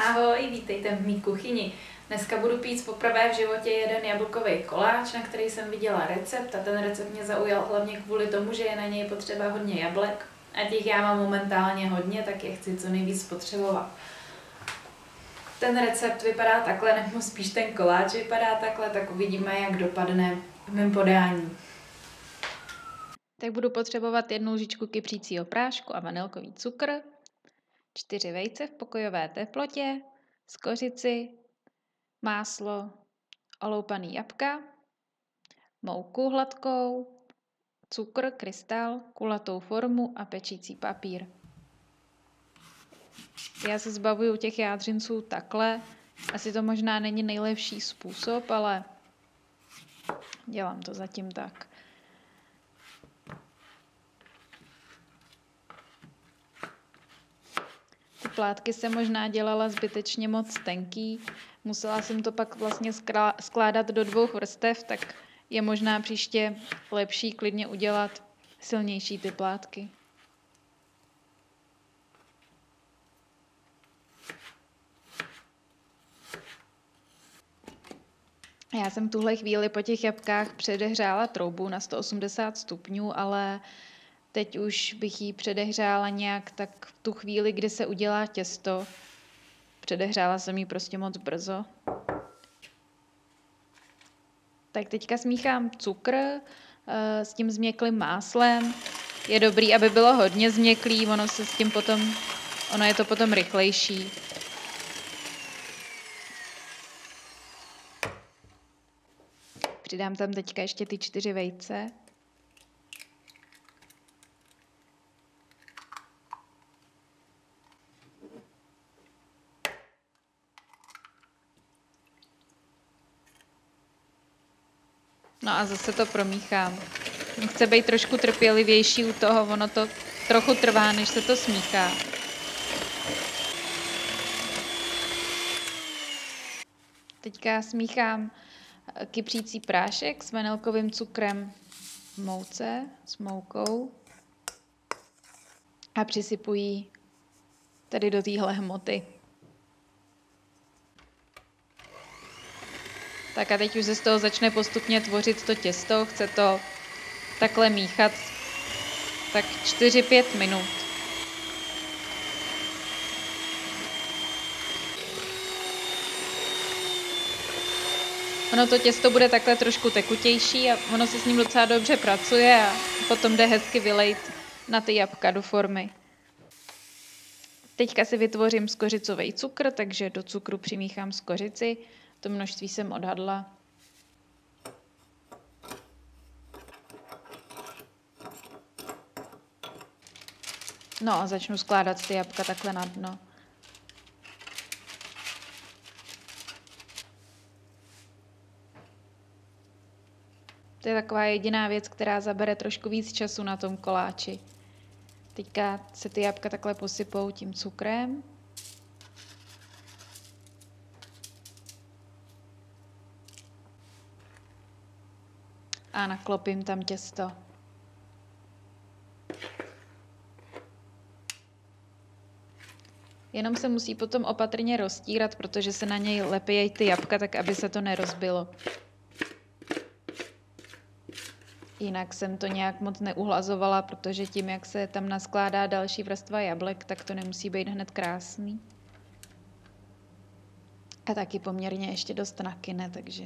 Ahoj, vítejte v mý kuchyni. Dneska budu pít poprvé v životě jeden jablkový koláč, na který jsem viděla recept a ten recept mě zaujal hlavně kvůli tomu, že je na něj potřeba hodně jablek a těch já mám momentálně hodně, tak je chci co nejvíc spotřebovat. Ten recept vypadá takhle, nebo spíš ten koláč vypadá takhle, tak uvidíme, jak dopadne v mém podání. Tak budu potřebovat 1 lžičku kypřícího prášku a vanilkový cukr, 4 vejce v pokojové teplotě, skořici, máslo, oloupaný jabka, mouku hladkou, cukr, krystal, kulatou formu a pečící papír. Já se zbavuju těch jádřinců takhle. Asi to možná není nejlepší způsob, ale dělám to zatím tak. Ty plátky jsem možná dělala zbytečně moc tenký. Musela jsem to pak vlastně skládat do 2 vrstev, tak je možná příště lepší klidně udělat silnější ty plátky. Já jsem v tuhle chvíli po těch jabkách předehřála troubu na 180 stupňů, ale teď už bych ji předehřála nějak tak v tu chvíli, kdy se udělá těsto. Předehřála jsem ji prostě moc brzo. Tak teďka smíchám cukr s tím změklým máslem. Je dobrý, aby bylo hodně změklý, ono je to potom rychlejší. Přidám tam teďka ještě ty 4 vejce. No a zase to promíchám. Chce být trošku trpělivější u toho, ono to trochu trvá, než se to smíchá. Teďka smíchám kypřící prášek s vanilkovým cukrem v mouce, s moukou a přisypuji tady do téhle hmoty. Tak a teď už se z toho začne postupně tvořit to těsto. Chce to takhle míchat tak 4-5 minut. Ono to těsto bude takhle trošku tekutější a ono se s ním docela dobře pracuje a potom jde hezky vylejt na ty jabka do formy. Teďka si vytvořím skořicový cukr, takže do cukru přimíchám skořici. To množství jsem odhadla. No a začnu skládat ty jabka takhle na dno. To je taková jediná věc, která zabere trošku víc času na tom koláči. Teďka se ty jabka takhle posypou tím cukrem. A naklopím tam těsto. Jenom se musí potom opatrně roztírat, protože se na něj lepějí ty jabka, tak aby se to nerozbilo. Jinak jsem to nějak moc neuhlazovala, protože tím, jak se tam naskládá další vrstva jablek, tak to nemusí být hned krásný. A taky poměrně ještě dost nakyne, takže...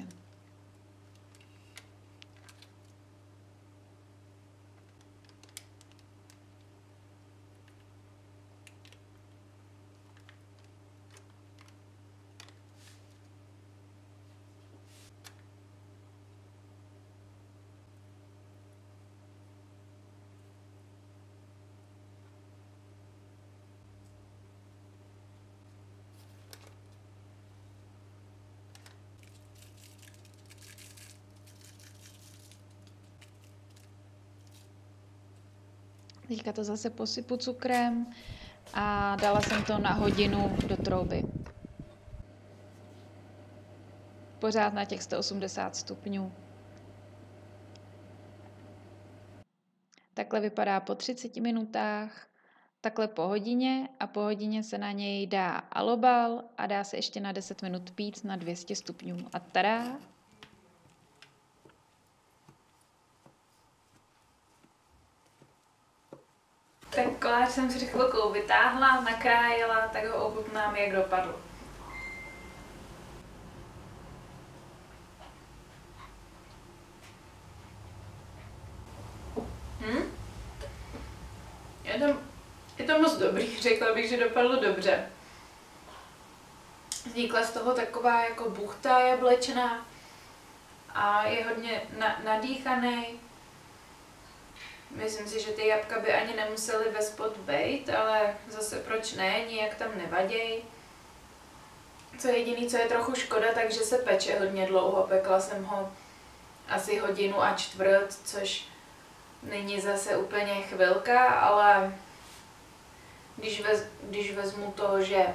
Teďka to zase posypu cukrem a dala jsem to na hodinu do trouby. Pořád na těch 180 stupňů. Takhle vypadá po 30 minutách takhle po hodině a po hodině se na něj dá alobal a dá se ještě na 10 minut pít na 200 stupňů. A tada! Tak koláč jsem si chvilkou vytáhla, nakrájela, tak ho ochutnám, jak dopadl. Je to moc dobrý, řekla bych, že dopadlo dobře. Vznikla z toho taková jako buchta jablečná a je hodně nadýchaný. Myslím si, že ty jabka by ani nemusely ve spod bejt, ale zase proč ne, nijak tam nevaděj. Co jediný, co je trochu škoda, takže se peče hodně dlouho. Pekla jsem ho asi 1,25 hodiny, což není zase úplně chvilka, ale když vezmu to, že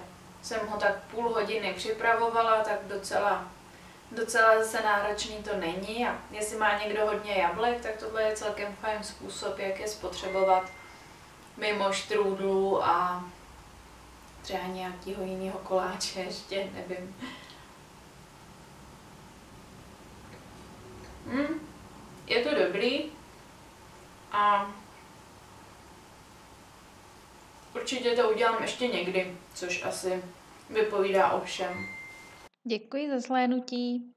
jsem ho tak půl hodiny připravovala, tak docela zase náročný to není. A jestli má někdo hodně jablek, tak tohle je celkem fajn způsob, jak je spotřebovat mimo štrůdlu a třeba nějakého jiného koláče, ještě nevím. Je to dobrý a určitě to udělám ještě někdy, což asi vypovídá o všem. Děkuji za zhlédnutí.